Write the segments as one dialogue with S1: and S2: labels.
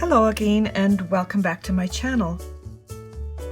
S1: Hello again and welcome back to my channel.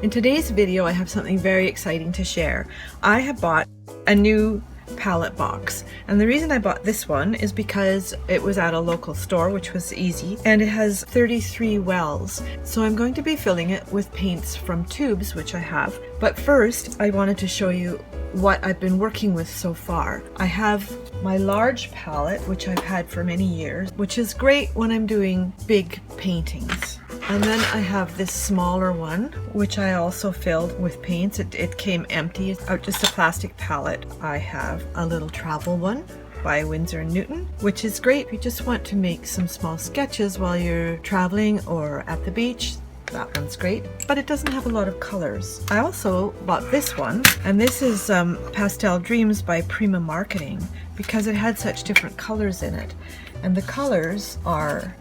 S1: In today's video I have something very exciting to share. I have bought a new palette box, and the reason I bought this one is because it was at a local store, which was easy, and it has 33 wells. So I'm going to be filling it with paints from tubes, which I have. But first I wanted to show you what I've been working with so far. I have my large palette, which I've had for many years, which is great when I'm doing big paintings. And then I have this smaller one, which I also filled with paints. It came empty. It's just a plastic palette. I have a little travel one by Winsor & Newton, which is great if you just want to make some small sketches while you're traveling or at the beach. That one's great, but it doesn't have a lot of colors. I also bought this one, and this is Pastel Dreams by Prima Marketing, because it had such different colors in it. And the colors are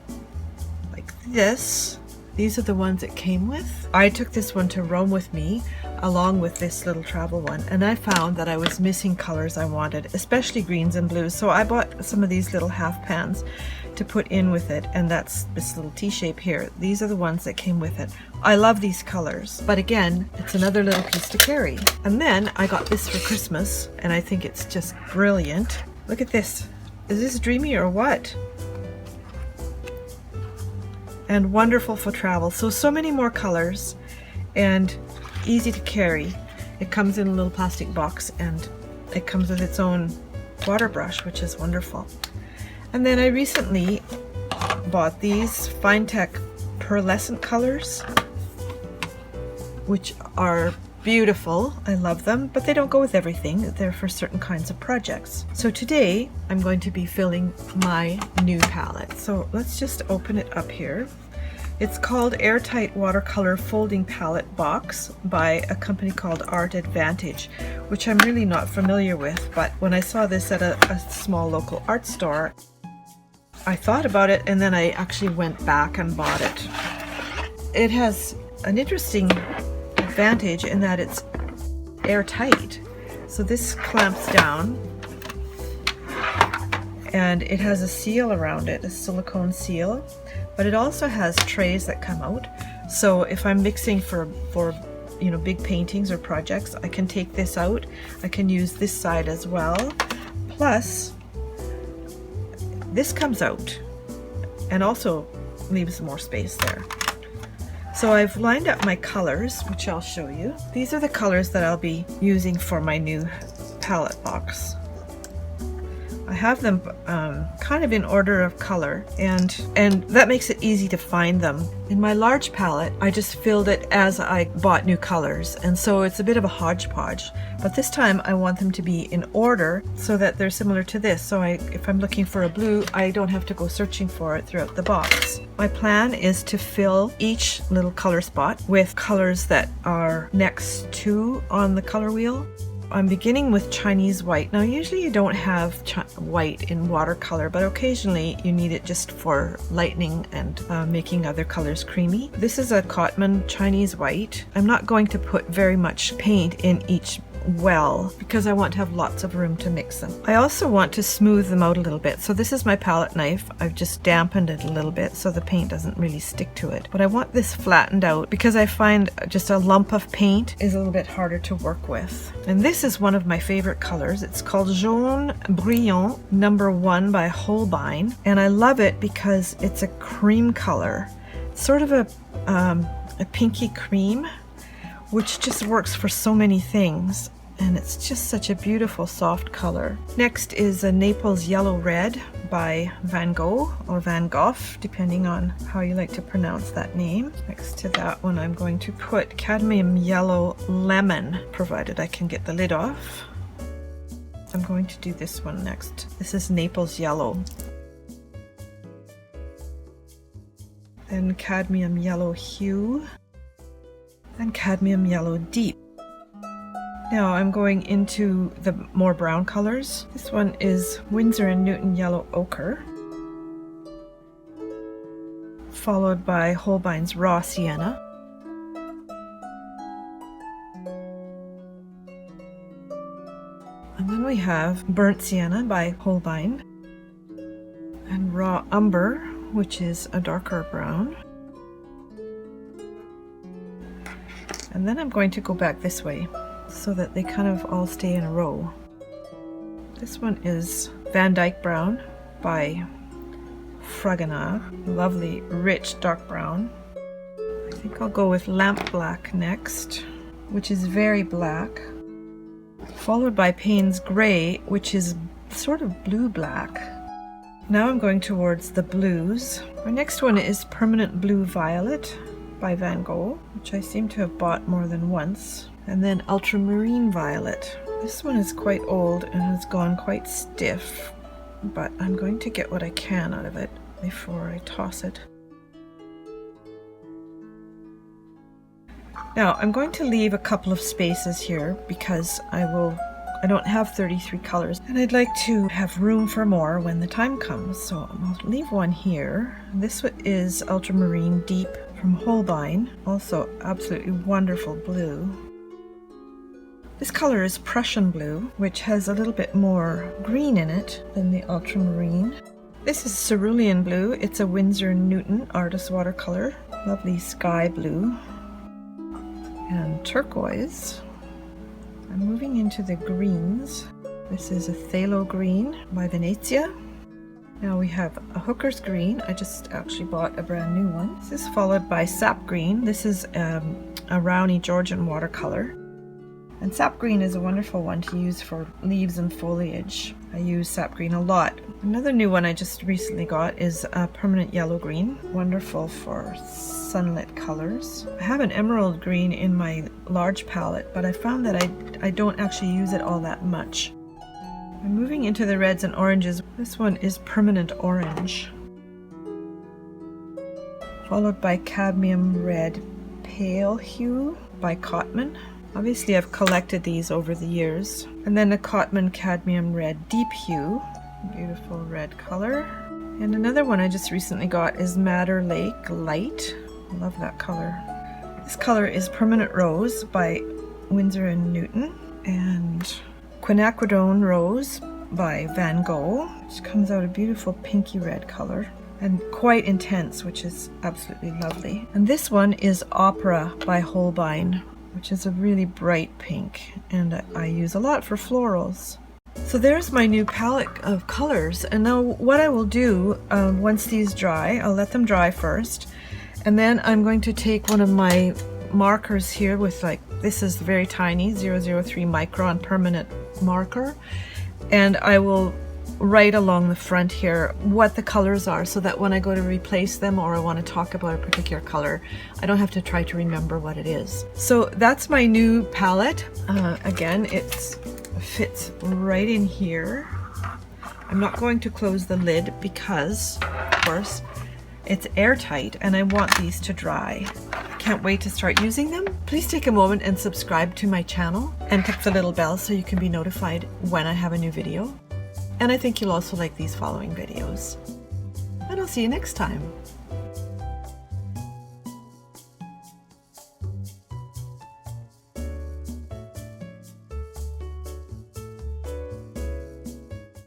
S1: like this. These are the ones it came with. I took this one to Rome with me along with this little travel one, and I found that I was missing colors I wanted, especially greens and blues. So I bought some of these little half pans to put in with it, and that's this little T-shape here. These are the ones that came with it. I love these colors, but again, it's another little piece to carry. And then I got this for Christmas, and I think it's just brilliant. Look at this. Is this dreamy or what? And wonderful for travel. So many more colors and easy to carry. It comes in a little plastic box, and it comes with its own water brush, which is wonderful. And then I recently bought these Finetec pearlescent colors, which are beautiful. I love them, but they don't go with everything. They're for certain kinds of projects. So today I'm going to be filling my new palette. So let's just open it up here. It's called Airtight Watercolor Folding Palette Box by a company called Art Advantage, which I'm really not familiar with, but when I saw this at a small local art store, I thought about it, and then I actually went back and bought it. It has an interesting advantage in that it's airtight. So this clamps down, and it has a seal around it, a silicone seal, but it also has trays that come out. So if I'm mixing for big paintings or projects, I can take this out. I can use this side as well. Plus, this comes out and also leaves more space there. So I've lined up my colors, which I'll show you. These are the colors that I'll be using for my new palette box. I have them kind of in order of color, and that makes it easy to find them. In my large palette, I just filled it as I bought new colors, and so it's a bit of a hodgepodge. But this time I want them to be in order so that they're similar to this. So if I'm looking for a blue, I don't have to go searching for it throughout the box. My plan is to fill each little color spot with colors that are next to on the color wheel. I'm beginning with Chinese white. Now usually you don't have white in watercolor, but occasionally you need it just for lightening and making other colors creamy. This is a Cotman Chinese white. I'm not going to put very much paint in each well because I want to have lots of room to mix them. I also want to smooth them out a little bit. So this is my palette knife. I've just dampened it a little bit so the paint doesn't really stick to it. But I want this flattened out because I find just a lump of paint is a little bit harder to work with. And this is one of my favorite colors. It's called Jaune Brilliant #1 by Holbein, and I love it because it's a cream color, sort of a pinky cream, which just works for so many things, and it's just such a beautiful soft color. Next is a Naples Yellow Red by Van Gogh or Van Gogh, depending on how you like to pronounce that name. Next to that one I'm going to put Cadmium Yellow Lemon, provided I can get the lid off. I'm going to do this one next. This is Naples Yellow. Then Cadmium Yellow Hue, and Cadmium Yellow Deep. Now I'm going into the more brown colors. This one is Winsor & Newton Yellow Ochre, followed by Holbein's Raw Sienna. And then we have Burnt Sienna by Holbein, and Raw Umber, which is a darker brown. And then I'm going to go back this way so that they kind of all stay in a row. This one is Dyke Brown by Fragonard. Lovely, rich dark brown. I think I'll go with Lamp Black next, which is very black. Followed by Payne's Gray, which is sort of blue-black. Now I'm going towards the blues. My next one is Permanent Blue Violet by Van Gogh, which I seem to have bought more than once. And then Ultramarine Violet. This one is quite old and has gone quite stiff, but I'm going to get what I can out of it before I toss it. Now I'm going to leave a couple of spaces here because I don't have 33 colors and I'd like to have room for more when the time comes. So I'll leave one here. This is Ultramarine Deep from Holbein, also absolutely wonderful blue. This color is Prussian blue, which has a little bit more green in it than the ultramarine. This is Cerulean Blue. It's a Winsor & Newton artist watercolor. Lovely sky blue. And turquoise. I'm moving into the greens. This is a Phthalo Green by Venezia. Now we have a Hooker's Green. I just actually bought a brand new one. This is followed by Sap Green. This is a Rowney Georgian watercolor. And Sap Green is a wonderful one to use for leaves and foliage. I use Sap Green a lot. Another new one I just recently got is a Permanent Yellow Green. Wonderful for sunlit colors. I have an Emerald Green in my large palette, but I found that I don't actually use it all that much. I'm moving into the reds and oranges. This one is Permanent Orange. Followed by Cadmium Red Pale Hue by Cotman. Obviously I've collected these over the years. And then a Cotman Cadmium Red Deep Hue. Beautiful red color. And another one I just recently got is Madder Lake Light. I love that color. This color is Permanent Rose by Winsor & Newton. And Quinacridone Rose by Van Gogh, which comes out a beautiful pinky red color. And quite intense, which is absolutely lovely. And this one is Opera by Holbein, which is a really bright pink, and I use a lot for florals. So there's my new palette of colors, and now what I will do once these dry, I'll let them dry first, and then I'm going to take one of my markers here with this is very tiny 003 micron permanent marker, and I will write along the front here what the colors are so that when I go to replace them or I want to talk about a particular color, I don't have to try to remember what it is. So that's my new palette. Again, it fits right in here. I'm not going to close the lid because, of course, it's airtight and I want these to dry. I can't wait to start using them. Please take a moment and subscribe to my channel and click the little bell so you can be notified when I have a new video. And I think you'll also like these following videos. And I'll see you next time.